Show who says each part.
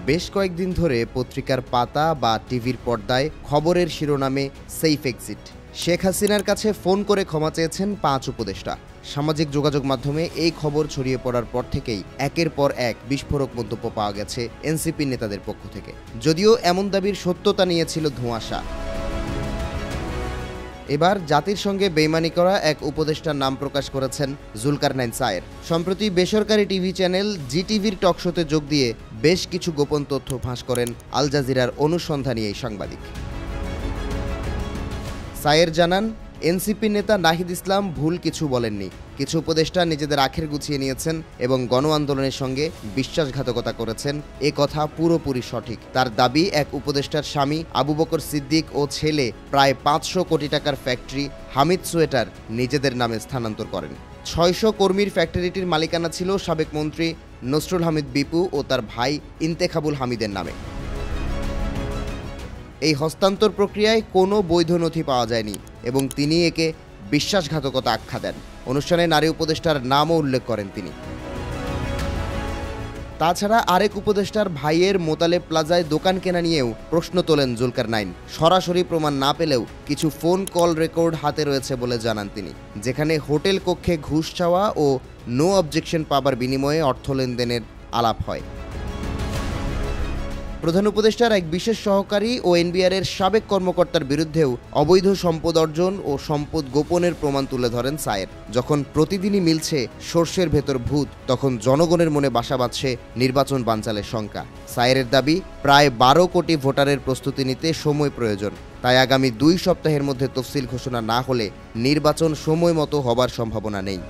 Speaker 1: বেশ কয়েকদিন ধরে পত্রিকার পাতা বা টিভির পর্দায় খবরের শিরোনামে সেফ এক্সিট। শেখ হাসিনার কাছে ফোন করে ক্ষমা চেয়েছেন ৫ উপদেষ্টা। সামাজিক যোগাযোগ মাধ্যমে এই খবর ছড়িয়ে পড়ার পর থেকেই একের পর এক বিস্ফোরক মন্তব্য পাওয়া গেছে এনসিপি নেতাদের পক্ষ থেকে। যদিও এমন দাবির সত্যতা নিয়েছিল ধোঁয়াশা। এবার জাতির সঙ্গে বেইমানি করা এক উপদেষ্টার নাম প্রকাশ করেছেন জুলকারনাইন সায়ের। সম্প্রতি বেসরকারি টিভি চ্যানেল জিটিভির টকশোতে যোগ দিয়ে বেশ কিছু গোপন তথ্য ফাঁস করেন আল জাজিরার অনুসন্ধানী এই সাংবাদিক। সায়ের জানান, এনসিপি নেতা নাহিদ ইসলাম ভুল কিছু বলেননি। কিছু উপদেষ্টা নিজেদের আখের গুছিয়ে নিয়েছেন এবং গণ আন্দোলনের সঙ্গে বিশ্বাসঘাতকতা করেছেন, এ কথা পুরোপুরি সঠিক। তার দাবি, এক উপদেষ্টার স্বামী আবু বকর সিদ্দিক ও ছেলে প্রায় ৫০০ কোটি টাকার ফ্যাক্টরি হামিদ সোয়েটার নিজেদের নামে স্থানান্তর করেন। ৬০০ কর্মীর ফ্যাক্টরিটির মালিকানা ছিল সাবেক মন্ত্রী নসরুল হামিদ বিপু ও তার ভাই ইন্তেখাবুল হামিদের নামে। এই হস্তান্তর প্রক্রিয়ায় কোনো বৈধ নথি পাওয়া যায়নি এবং তিনি একে বিশ্বাসঘাতকতা আখ্যা দেন। অনুষ্ঠানে নারী উপদেষ্টার নামও উল্লেখ করেন তিনি। তাছাড়া আরেক উপদেষ্টার ভাইয়ের মোতালেব প্লাজায় দোকান কেনা নিয়েও প্রশ্ন তোলেন জুলকারনাইন। সরাসরি প্রমাণ না পেলেও কিছু ফোন কল রেকর্ড হাতে রয়েছে বলে জানান তিনি, যেখানে হোটেল কক্ষে ঘুষ চাওয়া ও নো অবজেকশন পাবার বিনিময়ে অর্থ লেনদেনের আলাপ হয়। প্রধান উপদেষ্টার এক বিশেষ সহকারী ও এনবিআরের সাবেক কর্মকর্তার বিরুদ্ধেও অবৈধ সম্পদ অর্জন ও সম্পদ গোপনের প্রমাণ তুলে ধরেন সায়ের। যখন প্রতিদিনই মিলছে সর্ষের ভেতর ভূত, তখন জনগণের মনে বাসা বাঁধছে নির্বাচন বানচালের শঙ্কা। সায়েরের দাবি, প্রায় ১২ কোটি ভোটারের প্রস্তুতি নিতে সময় প্রয়োজন। তাই আগামী ২ সপ্তাহের মধ্যে তফসিল ঘোষণা না হলে নির্বাচন সময় মতো হবার সম্ভাবনা নেই।